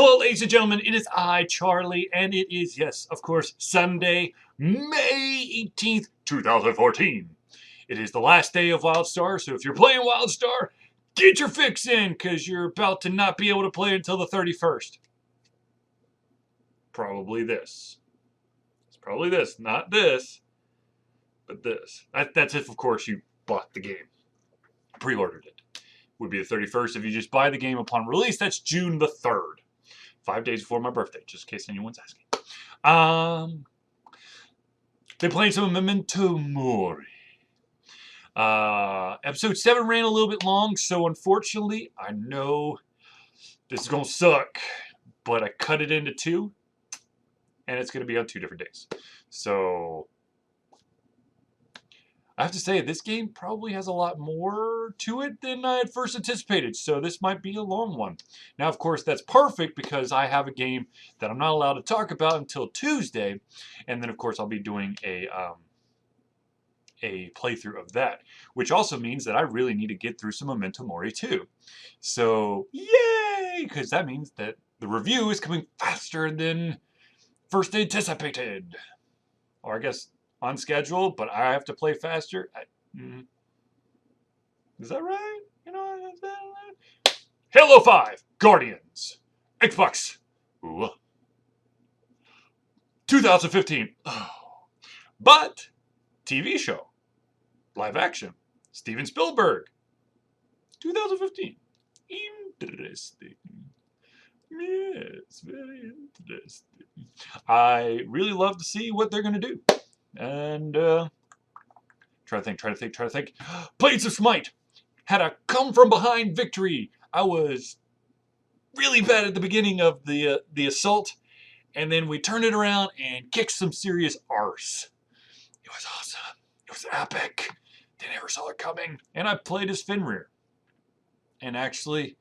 Hello, ladies and gentlemen, it is I, Charlie, and it is, yes, of course, Sunday, May 18th, 2014. It is the last day of WildStar, so if you're playing WildStar, get your fix in, because you're about to not be able to play until the 31st. Probably this. It's probably this, not this, but this. That's if, of course, you bought the game. Pre-ordered it. Would be the 31st if you just buy the game upon release. That's June the 3rd. 5 days before my birthday, just in case anyone's asking. They played some Memento Mori. Episode 7 ran a little bit long, so unfortunately, I know this is going to suck, but I cut it into 2, and it's going to be on 2 different days. So I have to say, this game probably has a lot more to it than I had first anticipated, so this might be a long one. Now, of course, that's perfect because I have a game that I'm not allowed to talk about until Tuesday, and then, of course, I'll be doing a playthrough of that, which also means that I really need to get through some Memento Mori too. So, yay! Because that means that the review is coming faster than first anticipated. Or I guess on schedule, but I have to play faster. Is that right? You know, is that right? Halo 5, Guardians, Xbox, 2015. Oh. But TV show, live action, Steven Spielberg, 2015. Interesting. Yes, very interesting. I really love to see what they're going to do. And try to think. Blades of Smite had a come-from-behind victory. I was really bad at the beginning of the assault, and then we turned it around and kicked some serious arse. It was awesome. It was epic. They never saw it coming. And I played as Fenrir. And actually,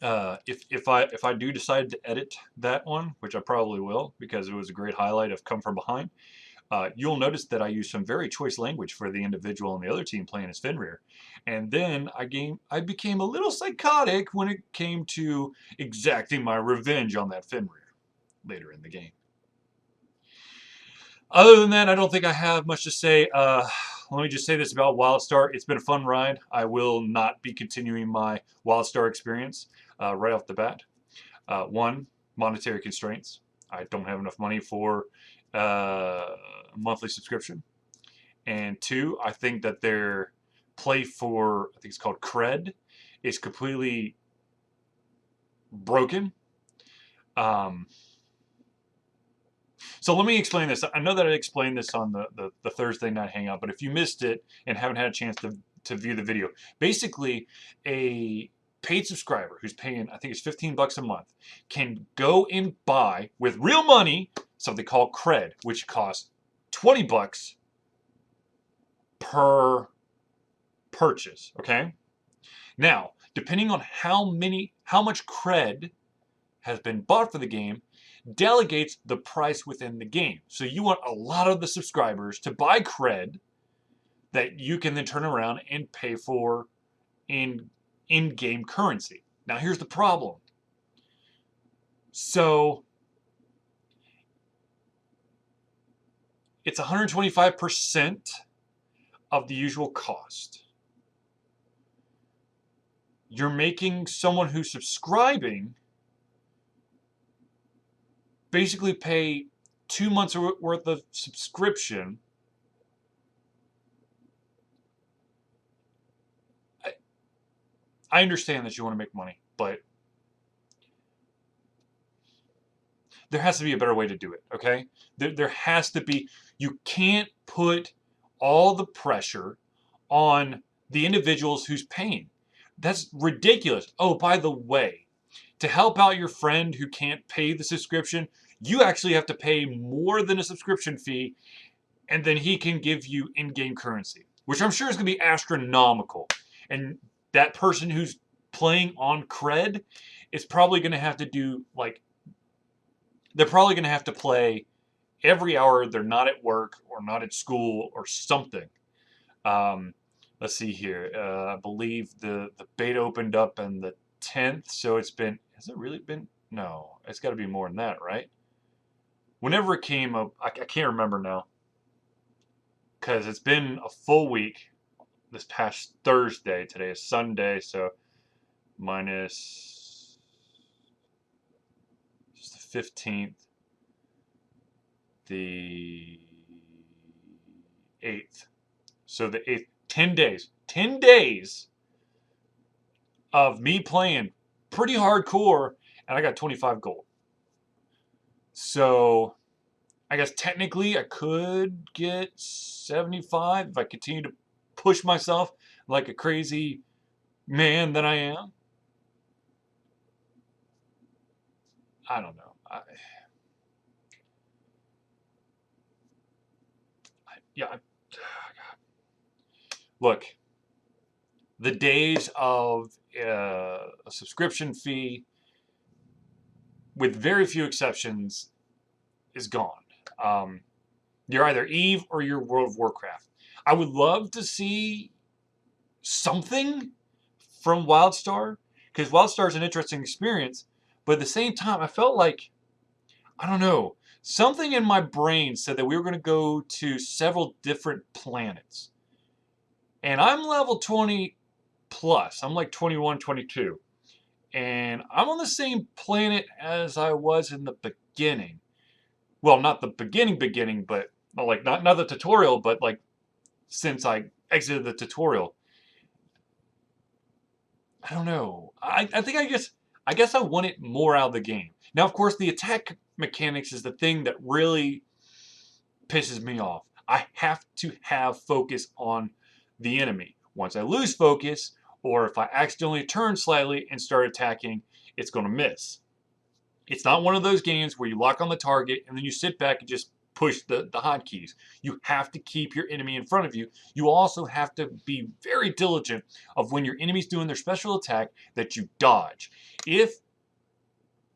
if I do decide to edit that one, which I probably will, because it was a great highlight of Come From Behind, you'll notice that I used some very choice language for the individual on the other team playing as Fenrir. And then I became a little psychotic when it came to exacting my revenge on that Fenrir later in the game. Other than that, I don't think I have much to say. Let me just say this about WildStar. It's been a fun ride. I will not be continuing my WildStar experience right off the bat. 1, monetary constraints. I don't have enough money for a monthly subscription. And 2, I think that their play for, I think it's called Cred, is completely broken. So let me explain this. I know that I explained this on the Thursday night hangout, but if you missed it and haven't had a chance to view the video, basically a paid subscriber who's paying, I think it's $15 a month, can go and buy with real money something called Cred, which costs $20 per purchase, okay? Now, depending on how much Cred has been bought for the game, delegates the price within the game. So you want a lot of the subscribers to buy Cred that you can then turn around and pay for in-game currency. Now here's the problem. So it's 125% of the usual cost. You're making someone who's subscribing basically pay 2 months worth of subscription. I understand that you want to make money, but there has to be a better way to do it, okay? There has to be. You can't put all the pressure on the individuals who's paying. That's ridiculous. Oh, by the way, to help out your friend who can't pay the subscription, you actually have to pay more than a subscription fee, and then he can give you in-game currency, which I'm sure is going to be astronomical. And that person who's playing on Cred is probably going to have to do, like, they're probably going to have to play every hour they're not at work or not at school or something. Let's see here. I believe the beta opened up on the 10th, so it's been, has it really been? No, it's got to be more than that, right? Whenever it came up, I can't remember now, because it's been a full week this past Thursday. Today is Sunday, so minus just the 15th, the 8th. So the 8th, 10 days. 10 days of me playing pretty hardcore, and I got 25 gold. So I guess technically I could get 75 if I continue to push myself like a crazy man that I am. I don't know. Yeah. Look, the days of a subscription fee, with very few exceptions, is gone. You're either Eve or you're World of Warcraft. I would love to see something from WildStar, because WildStar is an interesting experience, but at the same time, I felt like, I don't know, something in my brain said that we were going to go to several different planets. And I'm level 20 plus. I'm like 21, 22. And I'm on the same planet as I was in the beginning. Well, not the beginning, but like not the tutorial, but like since I exited the tutorial. I don't know. I think I guess I wanted more out of the game. Now, of course, the attack mechanics is the thing that really pisses me off. I have to have focus on the enemy. Once I lose focus, or if I accidentally turn slightly and start attacking, it's going to miss. It's not one of those games where you lock on the target and then you sit back and just push the hotkeys. You have to keep your enemy in front of you. You also have to be very diligent of when your enemy's doing their special attack that you dodge. If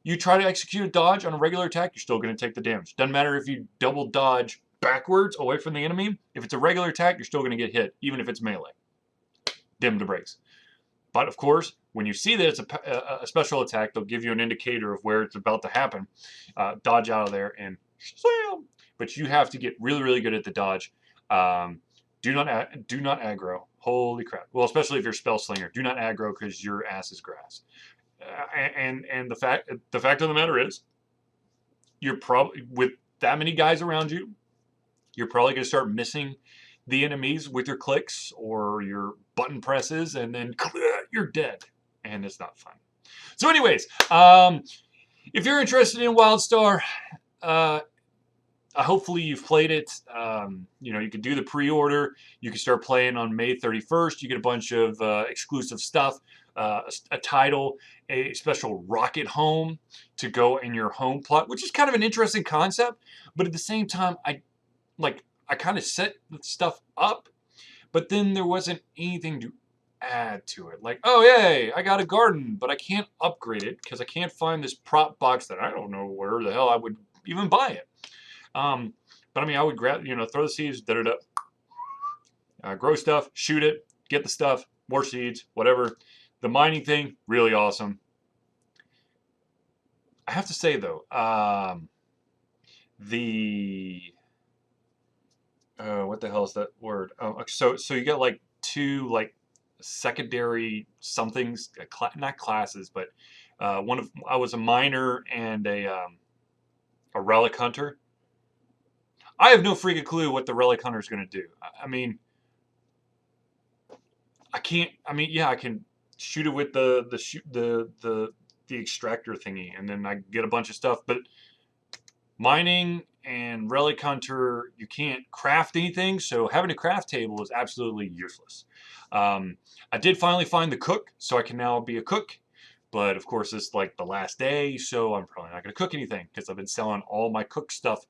you try to execute a dodge on a regular attack, you're still going to take the damage. Doesn't matter if you double dodge backwards away from the enemy. If it's a regular attack, you're still going to get hit, even if it's melee. Dim the brakes. But of course, when you see that it's a special attack, they'll give you an indicator of where it's about to happen. Dodge out of there and slam. But you have to get really, really good at the dodge. Do not aggro. Holy crap! Well, especially if you're spell slinger, do not aggro because your ass is grass. And the fact of the matter is, you're probably, with that many guys around you, you're probably going to start missing the enemies with your clicks or your button presses, and then you're dead, and it's not fun. So anyways, if you're interested in WildStar, hopefully you've played it. You can do the pre-order. You can start playing on May 31st. You get a bunch of exclusive stuff, a title, a special rocket home to go in your home plot, which is kind of an interesting concept. But at the same time, I kind of set the stuff up, but then there wasn't anything to add to it. Like, oh, yay, I got a garden, but I can't upgrade it because I can't find this prop box that I don't know where the hell I would even buy it. But I mean, I would grab, throw the seeds, grow stuff, shoot it, get the stuff, more seeds, whatever. The mining thing, really awesome. I have to say though, what the hell is that word? Oh, so you got like two secondary somethings, not classes, but I was a miner and a relic hunter. I have no freaking clue what the relic hunter is going to do. I mean, I can't. I mean, yeah, I can shoot it with the extractor thingy, and then I get a bunch of stuff. But mining and relic hunter, you can't craft anything, so having a craft table is absolutely useless. I did finally find the cook, so I can now be a cook. But of course, it's like the last day, so I'm probably not going to cook anything because I've been selling all my cook stuff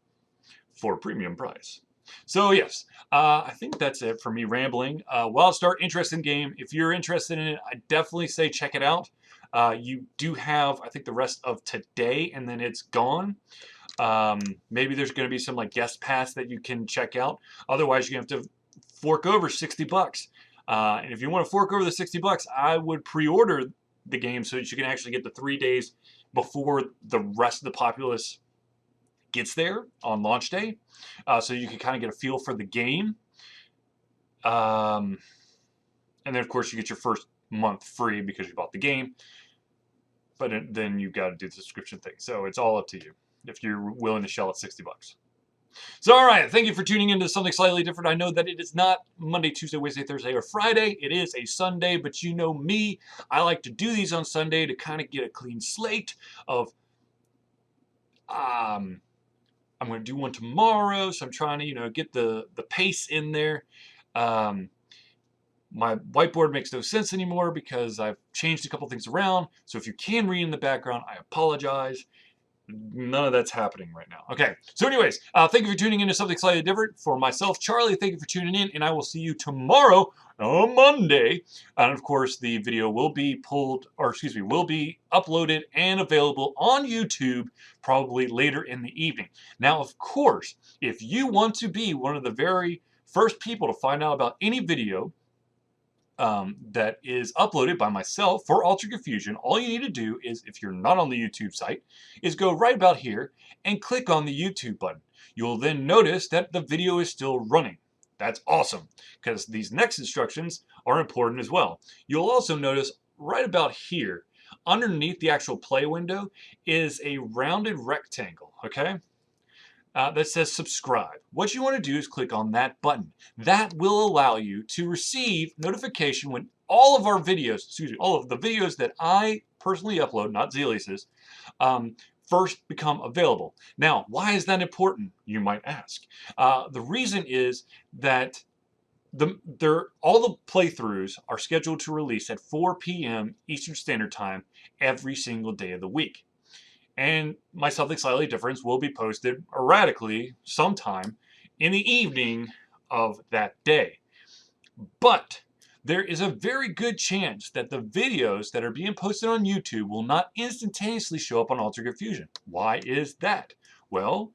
for a premium price. So yes, I think that's it for me rambling. WildStar, interesting game. If you're interested in it, I definitely say check it out. You do have, I think, the rest of today, and then it's gone. Maybe there's going to be some guest pass that you can check out. Otherwise, you're going to have to fork over $60. And if you want to fork over the $60, I would pre-order the game so that you can actually get the 3 days before the rest of the populace gets there on launch day, so you can kind of get a feel for the game. And then, of course, you get your first month free because you bought the game. But then you've got to do the subscription thing. So it's all up to you if you're willing to shell out $60. So, all right, thank you for tuning into something slightly different. I know that it is not Monday, Tuesday, Wednesday, Thursday, or Friday. It is a Sunday, but you know me. I like to do these on Sunday to kind of get a clean slate of, I'm going to do one tomorrow, so I'm trying to, get the pace in there. My whiteboard makes no sense anymore because I've changed a couple things around. So if you can read in the background, I apologize. None of that's happening right now. Okay, so anyways, thank you for tuning into something slightly different. For myself, Charlie, thank you for tuning in, and I will see you tomorrow on Monday. And of course, the video will be will be uploaded and available on YouTube probably later in the evening. Now, of course, if you want to be one of the very first people to find out about any video that is uploaded by myself for Altered Confusion, all you need to do is, if you're not on the YouTube site, is go right about here and click on the YouTube button. You'll then notice that the video is still running. That's awesome, because these next instructions are important as well. You'll also notice right about here, underneath the actual play window, is a rounded rectangle, okay? That says subscribe. What you want to do is click on that button. That will allow you to receive notification when all of our videos, all of the videos that I personally upload, not Zelius's, first become available. Now, why is that important, you might ask? The reason is that all the playthroughs are scheduled to release at 4 p.m. Eastern Standard Time every single day of the week. And my Something Slightly Different will be posted erratically sometime in the evening of that day. But there is a very good chance that the videos that are being posted on YouTube will not instantaneously show up on Altered Confusion. Why is that? Well,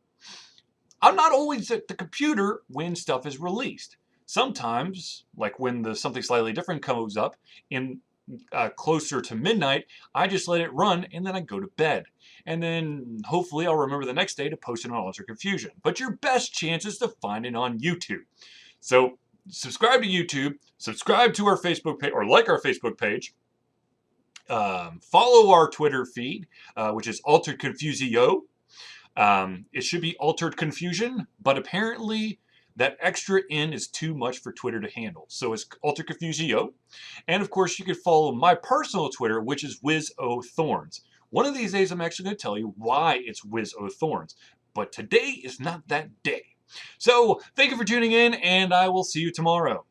I'm not always at the computer when stuff is released. Sometimes, like when the Something Slightly Different comes up in closer to midnight, I just let it run and then I go to bed. And then hopefully I'll remember the next day to post it on Altered Confusion. But your best chance is to find it on YouTube. So subscribe to YouTube, subscribe to our Facebook page, or like our Facebook page. Follow our Twitter feed, which is Altered Confusio. It should be Altered Confusion, but apparently that extra N is too much for Twitter to handle. So it's Altered Confusio. And of course, you can follow my personal Twitter, which is WizOThorns. One of these days, I'm actually going to tell you why it's WizOThorns. But today is not that day. So thank you for tuning in, and I will see you tomorrow.